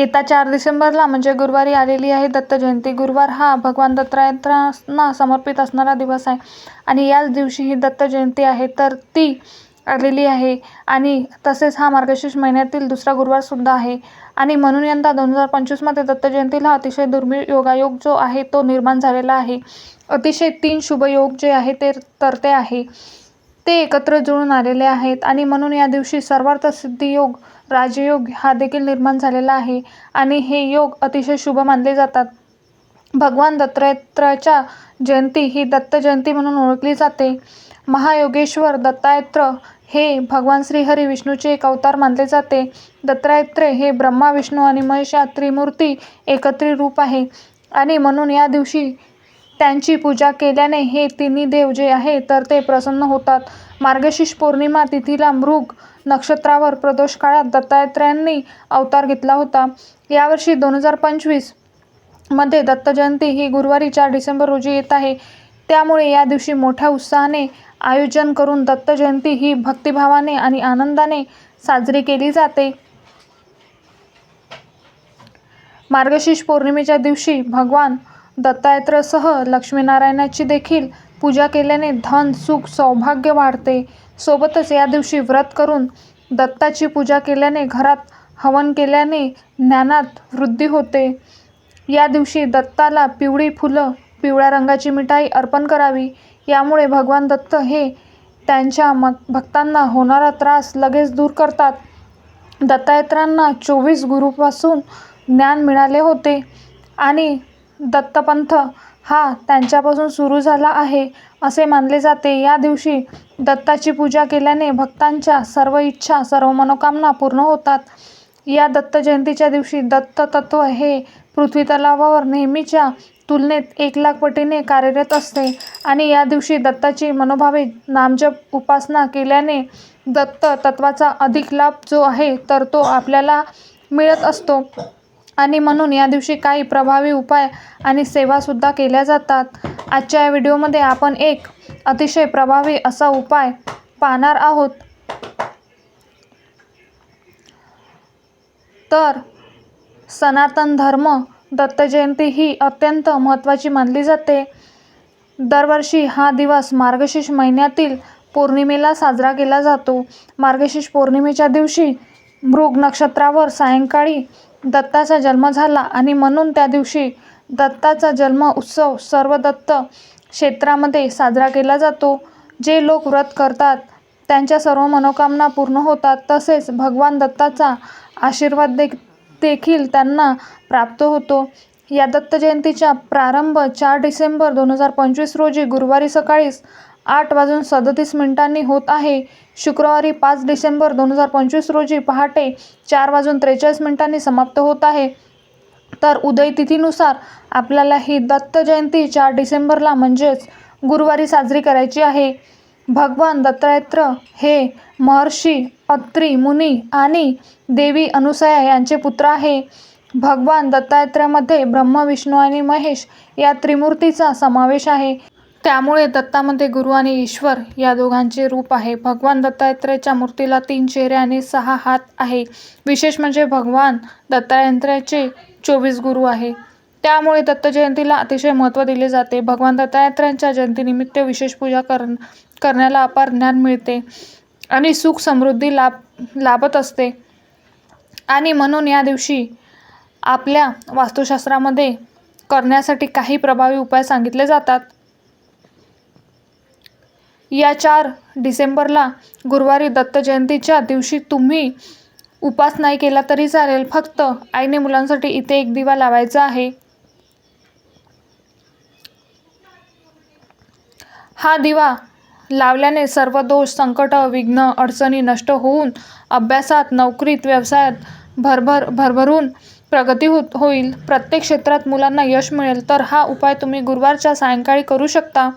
येत्या 4 डिसेंबरला म्हणजे गुरुवारी आलेली आहे दत्त जयंती. गुरुवार हा भगवान दत्तात्रयांना समर्पित असणारा दिवस आहे आणि याच दिवशी ही दत्त जयंती आहे तर ती आलेली आहे. आणि तसेच हा मार्गशीर्ष महिन्यातील दुसरा गुरुवारसुद्धा आहे आणि म्हणून यंदा 2025मध्ये दत्त जयंतीला अतिशय दुर्मिळ योगायोग जो आहे तो निर्माण झालेला आहे. अतिशय 3 शुभयोग जे आहे ते आहे ते एकत्र जुळून आलेले आहेत आणि म्हणून या दिवशी सर्वार्थ सिद्धियोग, राजयोग हा देखील निर्माण झालेला आहे आणि हे योग अतिशय शुभ मानले जातात. भगवान दत्तात्रयाच्या जयंती ही दत्त जयंती म्हणून ओळखली जाते. महायोगेश्वर दत्तात्रय हे भगवान श्रीहरी विष्णूचे एक अवतार मानले जाते. दत्तात्रय हे ब्रह्मा, विष्णू आणि महेश या त्रिमूर्ती एकत्रित रूप आहे आणि म्हणून या दिवशी त्यांची पूजा केल्याने हे तिन्ही देव जे आहे तर ते प्रसन्न होतात. मार्गशीर्ष पौर्णिमा तिथीला मृग नक्षत्रावर प्रदोष काळात दत्तात्रयांनी अवतार घेतला होता. यावर्षी 2025 मध्ये दत्त जयंती ही गुरुवारी 4 डिसेंबर रोजी येत आहे. त्यामुळे या दिवशी मोठ्या उत्साहाने आयोजन करून दत्त जयंती ही भक्तिभावाने आणि आनंदाने साजरी केली जाते. मार्गशीर्ष पौर्णिमेच्या दिवशी भगवान दत्तात्रयासह लक्ष्मीनारायणाची देखील पूजा केल्याने धन, सुख, सौभाग्य वाढते. सोबतच या दिवशी व्रत करून दत्ताची पूजा केल्याने, घरात हवन केल्याने ज्ञानात वृद्धी होते. या दिवशी दत्ताला पिवळी फुलं, पिवळ्या रंगाची मिठाई अर्पण करावी. यामुळे भगवान दत्त हे त्यांच्या भक्तांना होणारा त्रास लगेच दूर करतात. दत्तात्रयांना 24 गुरूंपासून ज्ञान मिळाले होते आणि दत्तपंथ हा त्यांच्यापासून सुरू झाला आहे असे मानले जाते. या दिवशी दत्ताची पूजा केल्याने भक्तांच्या सर्व इच्छा, सर्व मनोकामना पूर्ण होतात. या दत्त जयंतीच्या दिवशी दत्त तत्व हे पृथ्वीतलावर नेहमीच्या तुलनेत 1,00,000 पटीने कार्यरत असते आणि या दिवशी दत्ताची मनोभावे नामजप उपासना केल्याने दत्त तत्वाचा अधिक लाभ जो आहे तर तो आपल्याला मिळत असतो आणि म्हणून या दिवशी काही प्रभावी उपाय आणि सेवासुद्धा केल्या जातात. आजच्या या व्हिडिओमध्ये आपण एक अतिशय प्रभावी असा उपाय पाहणार आहोत. तर सनातन धर्म दत्त जयंती ही अत्यंत महत्त्वाची मानली जाते. दरवर्षी हा दिवस मार्गशीर्ष महिन्यातील पौर्णिमेला साजरा केला जातो. मार्गशीर्ष पौर्णिमेच्या दिवशी मृग नक्षत्रावर सायंकाळी दत्ताचा जन्म झाला आणि म्हणून त्या दिवशी दत्ताचा जन्म उत्सव सर्व दत्त क्षेत्रामध्ये साजरा केला जातो. जे लोक व्रत करतात त्यांच्या सर्व मनोकामना पूर्ण होतात. तसेच भगवान दत्ताचा आशीर्वाद देखील त्यांना प्राप्त होतो. या दत्त जयंतीचा प्रारंभ 4 डिसेंबर 2025 रोजी गुरुवारी सकाळी 8:37 होत आहे. शुक्रवारी 5 डिसेंबर 2025 रोजी पहाटे 4:43 समाप्त होत आहे. तर उदय तिथीनुसार आपल्याला ही दत्त जयंती 4 डिसेंबरला म्हणजेच गुरुवारी साजरी करायची आहे. भगवान दत्तात्रय हे महर्षी अत्री मुनी आणि देवी अनुसया यांचे पुत्र आहे. भगवान दत्तात्रयामध्ये ब्रह्मा, विष्णू आणि महेश या त्रिमूर्तीचा समावेश आहे. त्यामुळे दत्तामध्ये गुरु आणि ईश्वर या दोघांचे रूप आहे. भगवान दत्तात्रयाच्या मूर्तीला 3 चेहरे आणि 6 हात आहे. विशेष म्हणजे भगवान दत्तात्रयाचे 24 गुरु आहे. त्यामुळे दत्त जयंतीला अतिशय महत्त्व दिले जाते. भगवान दत्तात्रयांच्या जयंतीनिमित्त विशेष पूजा करण्याला अपार ज्ञान मिळते आणि सुख समृद्धी लाभत असते आणि म्हणून या दिवशी आपल्या वास्तुशास्त्रामध्ये करण्यासाठी काही प्रभावी उपाय सांगितले जातात. या 4 डिसेंबरला गुरुवारी दत्त जयंतीच्या दिवशी तुम्ही उपास नाही केला तरी चालेल. फक्त आईने मुलांसाठी इथे एक दिवा लावायचा आहे. हा दिवा लावल्याने सर्व दोष, संकट, विघ्न, अडचणी नष्ट होऊन अभ्यासात, नोकरीत, व्यवसायात भरभरून प्रगती होईल. प्रत्येक क्षेत्रात मुलांना यश मिळेल. तर हा उपाय तुम्ही गुरुवारच्या सायंकाळी करू शकता.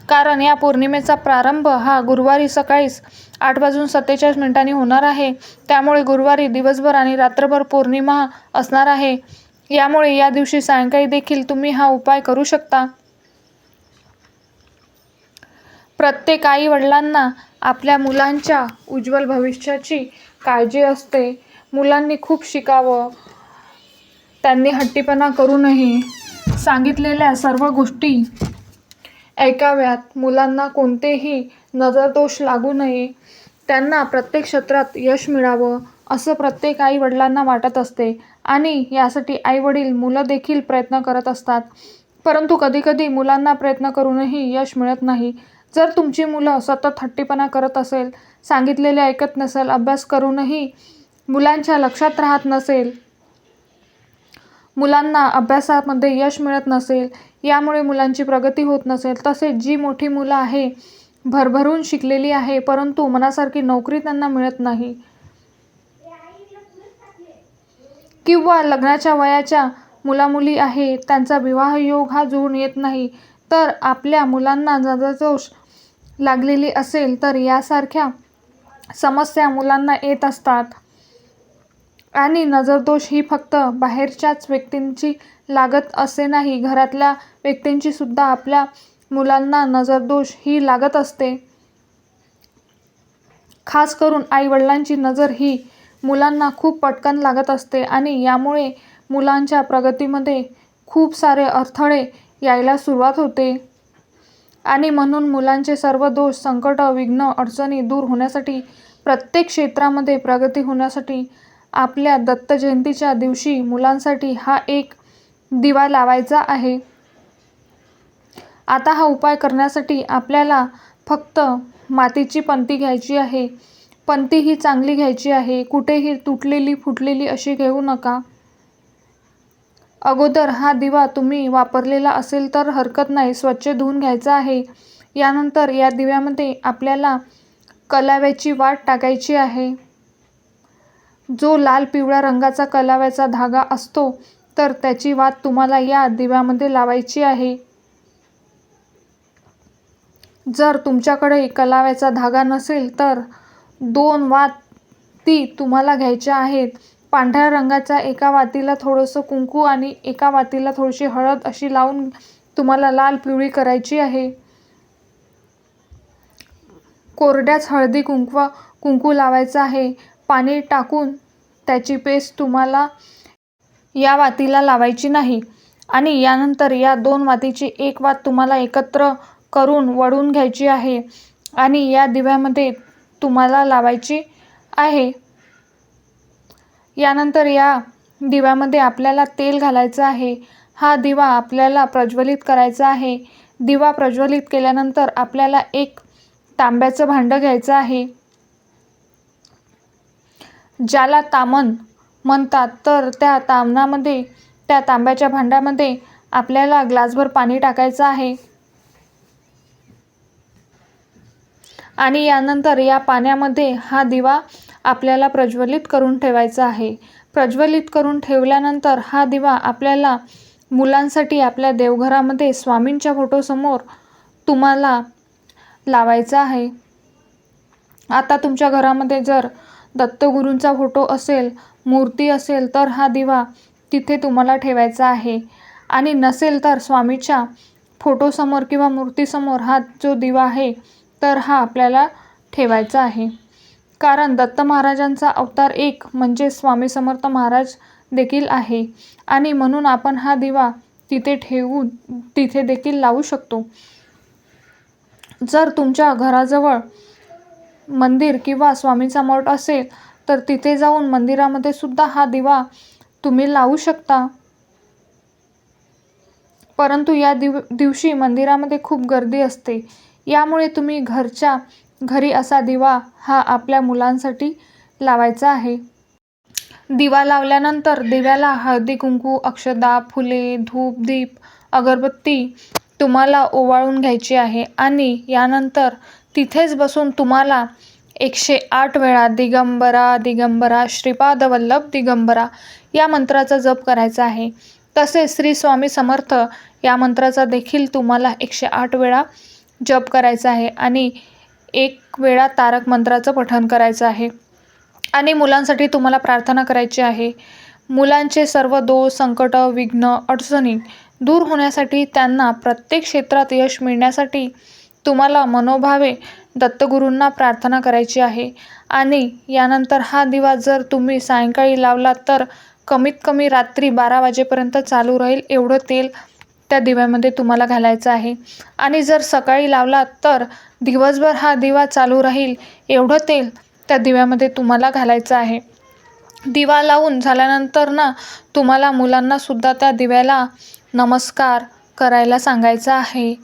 कारण या पौर्णिमेचा प्रारंभ हा गुरुवारी सकाळी 8:47 होणार आहे. त्यामुळे गुरुवारी दिवसभर आणि रात्रभर पौर्णिमा असणार आहे. यामुळे या दिवशी सायंकाळी देखील तुम्ही हा उपाय करू शकता. प्रत्येक आई वडिलांना आपल्या मुलांच्या उज्ज्वल भविष्याची काळजी असते. मुलांनी खूप शिकावं, त्यांनी हट्टीपणा करू नये, सांगितलेल्या सर्व गोष्टी ऐकाव्यात, मुलांना कोणतेही नजरदोष लागू नये, त्यांना प्रत्येक क्षेत्रात यश मिळावं असं प्रत्येक आईवडिलांना वाटत असते आणि यासाठी आईवडील मुलं देखील प्रयत्न करत असतात. परंतु कधीकधी मुलांना प्रयत्न करूनही यश मिळत नाही. जर तुमची मुलं सतत हट्टीपणा करत असेल, सांगितलेले ऐकत नसेल, अभ्यास करूनही मुलांच्या लक्षात राहत नसेल, मुलांना अभ्यासामध्ये यश मिळत नसेल, यामुळे मुलांची प्रगती होत नसेल, तसेच जी मोठी मुलं आहे, भरभरून शिकलेली आहे, परंतु मनासारखी नोकरी त्यांना मिळत नाही, किंवा लग्नाच्या वयाच्या मुलामुली आहे, त्यांचा विवाहयोग हा जुळून येत नाही, तर आपल्या मुलांना नजरदोष लागलेली असेल, तर यासारख्या समस्या मुलांना येत असतात. आणि नजरदोष ही फक्त बाहेरच्याच व्यक्तींची लागत असे नाही, घरातल्या व्यक्तींची सुद्धा आपल्या मुलांना नजरदोष ही लागत असते. खास करून आईवडिलांची नजर ही मुलांना खूप पटकन लागत असते आणि यामुळे मुलांच्या प्रगतीमध्ये खूप सारे अडथळे यायला सुरुवात होते. आणि म्हणून मुलांचे सर्व दोष, संकट, विघ्न, अडचणी दूर होण्यासाठी, प्रत्येक क्षेत्रामध्ये प्रगती होण्यासाठी आपल्या दत्त जयंतीच्या दिवशी मुलांसाठी हा एक दिवा लावायचा आहे. आता हा उपाय करण्यासाठी आपल्याला फक्त मातीची पणती घ्यायची आहे. पणती ही चांगली घ्यायची आहे, कुठेही तुटलेली फुटलेली अशी घेऊ नका. अगोदर हा दिवा तुम्ही वापरलेला असेल तर हरकत नाही, स्वच्छ धुवून घ्यायचा आहे. यानंतर या दिव्यामध्ये आपल्याला कलाव्याची वाट टाकायची आहे. जो लाल पिवळ्या रंगाचा कलाव्याचा धागा असतो, तर त्याची वात तुम्हाला या दिव्यामध्ये लावायची आहे. जर तुमच्याकडे कलाव्याचा धागा नसेल तर 2 वाती तुम्हाला घ्यायच्या आहेत. पांढऱ्या रंगाच्या एका वातीला थोडंसं कुंकू आणि एका वातीला थोडीशी हळद अशी लावून तुम्हाला लाल पिवळी करायची आहे. कोरड्याच हळदी कुंकू लावायचं आहे. पाणी टाकून त्याची पेस्ट तुम्हाला या वातीला लावायची नाही. आणि यानंतर या 2 वातीची एक वात तुम्हाला एकत्र करून वळून घ्यायची आहे आणि या दिव्यामध्ये तुम्हाला लावायची आहे. यानंतर या दिव्यामध्ये आपल्याला तेल घालायचं आहे. हा दिवा आपल्याला प्रज्वलित करायचा आहे. दिवा प्रज्वलित केल्यानंतर आपल्याला एक तांब्याचं भांडं घ्यायचं आहे, ज्याला तामण म्हणतात. तर त्या तांब्याच्या भांड्यामध्ये आपल्याला ग्लासभर पाणी टाकायचं आहे आणि यानंतर या पाण्यामध्ये हा दिवा आपल्याला प्रज्वलित करून ठेवायचा आहे. प्रज्वलित करून ठेवल्यानंतर हा दिवा आपल्याला मुलांसाठी आपल्या देवघरामध्ये स्वामींच्या फोटोसमोर तुम्हाला लावायचा आहे. आता तुमच्या घरामध्ये जर दत्तगुरूंचा फोटो असेल, मूर्ती असेल, तर हा दिवा तिथे तुम्हाला ठेवायचा आहे. आणि नसेल तर स्वामीच्या फोटोसमोर किंवा मूर्तीसमोर हा जो दिवा आहे तर हा आपल्याला ठेवायचा आहे. कारण दत्त महाराजांचा अवतार एक म्हणजे स्वामी समर्थ महाराज देखील आहे आणि म्हणून आपण हा दिवा तिथे ठेवून तिथे देखील लावू शकतो. जर तुमच्या घराजवळ मंदिर किंवा स्वामींचा मठ असेल तर तिथे जाऊन मंदिरामध्ये सुद्धा हा दिवा तुम्ही लावू शकता. परंतु या दिवशी मंदिरामध्ये खूप गर्दी असते, यामुळे तुम्ही घरच्या घरी असा दिवा हा आपल्या मुलांसाठी लावायचा आहे. दिवा लावल्यानंतर दिव्याला हळदी कुंकू, अक्षदा, फुले, धूप, दीप, अगरबत्ती तुम्हाला ओवाळून घ्यायची आहे आणि यानंतर तिथेच बसून तुम्हाला 108 वेळा दिगंबरा दिगंबरा श्रीपाद वल्लभ दिगंबरा या मंत्राचा जप करायचा आहे. तसेच श्री स्वामी समर्थ या मंत्राचा देखील तुम्हाला 108 वेळा जप करायचा आहे आणि 1 वेळा तारक मंत्राचं पठण करायचं आहे. आणि मुलांसाठी तुम्हाला प्रार्थना करायची आहे. मुलांचे सर्व दोष, संकट, विघ्न, अडचणी दूर होण्यासाठी, त्यांना प्रत्येक क्षेत्रात यश मिळण्यासाठी तुम्हाला मनोभावे दत्तगुरूंना प्रार्थना करायची आहे. आणि यानंतर हा दिवा जर तुम्ही सायंकाळी लावला तर कमीत कमी रात्री 12 वाजेपर्यंत चालू राहील एवढं तेल त्या दिव्यामध्ये तुम्हाला घालायचं आहे. आणि जर सकाळी लावला तर दिवसभर हा दिवा चालू राहील एवढं तेल त्या दिव्यामध्ये तुम्हाला घालायचं आहे. दिवा लावून झाल्यानंतर ना तुम्हाला मुलांनासुद्धा त्या दिव्याला नमस्कार करायला सांगायचा आहे.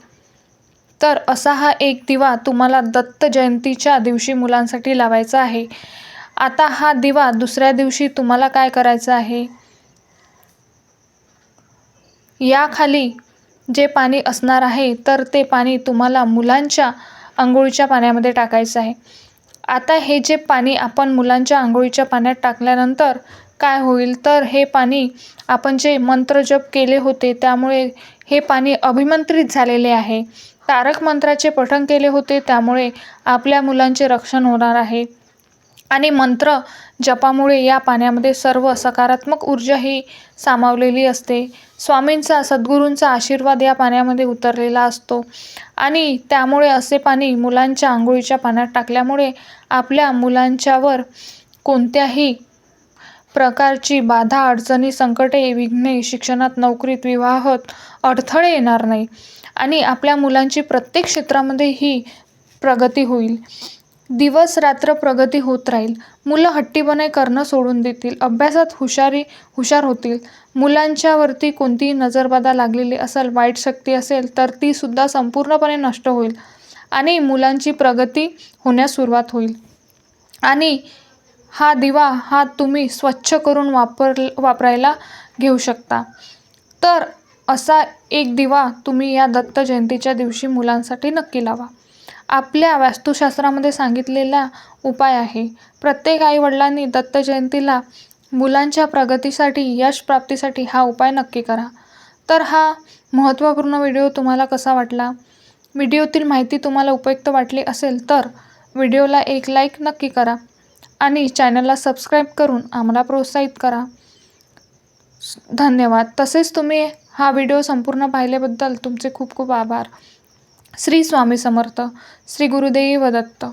तर असा हा एक दिवा तुम्हाला दत्त जयंतीच्या दिवशी मुलांसाठी लावायचा आहे. आता हा दिवा दुसऱ्या दिवशी तुम्हाला काय करायचं आहे, याखाली जे पाणी असणार आहे तर ते पाणी तुम्हाला मुलांच्या अंघोळीच्या पाण्यामध्ये टाकायचं आहे. आता हे जे पाणी आपण मुलांच्या अंघोळीच्या पाण्यात टाकल्यानंतर काय होईल तर हे पाणी आपण जे मंत्र जप केले होते त्यामुळे हे पाणी अभिमंत्रित झालेले आहे. तारक मंत्राचे पठण केले होते त्यामुळे आपल्या मुलांचे रक्षण होणार आहे. आणि मंत्र जपामुळे या पाण्यामध्ये सर्व सकारात्मक ऊर्जा ही सामावलेली असते. स्वामींचा सद्गुरूंचा आशीर्वाद या पाण्यामध्ये उतरलेला असतो. आणि त्यामुळे असे पाणी मुलांच्या अंघोळीच्या पाण्यात टाकल्यामुळे आपल्या मुलांच्यावर कोणत्याही प्रकारची बाधा अडचणी संकटे विघ्ने शिक्षणात नोकरीत विवाहात अडथळे येणार नाही. आणि आपल्या मुलांची प्रत्येक क्षेत्रामध्ये ही प्रगती होईल. दिवस रात्र प्रगती होत राहील. मुलं हट्टीपणे करणं सोडून देतील. अभ्यासात हुशार होतील. मुलांच्यावरती कोणतीही नजरबाधा लागलेली असेल, वाईट शक्ती असेल तर ती सुद्धा संपूर्णपणे नष्ट होईल. आणि मुलांची प्रगती होण्यास सुरुवात होईल. आणि हा दिवा हा तुम्ही स्वच्छ करून वापरायला घेऊ शकता. तर असा एक दिवा तुम्ही या दत्त जयंतीच्या दिवशी मुलांसाठी नक्की लावा. आपल्या वास्तुशास्त्रामध्ये सांगितलेला उपाय आहे. प्रत्येक आईवडिलांनी दत्त जयंतीला मुलांच्या प्रगतीसाठी, यश प्राप्तीसाठी हा उपाय नक्की करा. तर हा महत्त्वपूर्ण व्हिडिओ तुम्हाला कसा वाटला? व्हिडिओतील माहिती तुम्हाला उपयुक्त वाटली असेल तर व्हिडिओला एक लाईक नक्की करा आणि चॅनलला सबस्क्राईब करून आम्हाला प्रोत्साहित करा. धन्यवाद. तसेच तुम्ही हा व्हिडिओ संपूर्ण पाहिल्याबद्दल तुमचे खूप खूप आभार. श्री स्वामी समर्थ. श्री गुरुदेव दत्त.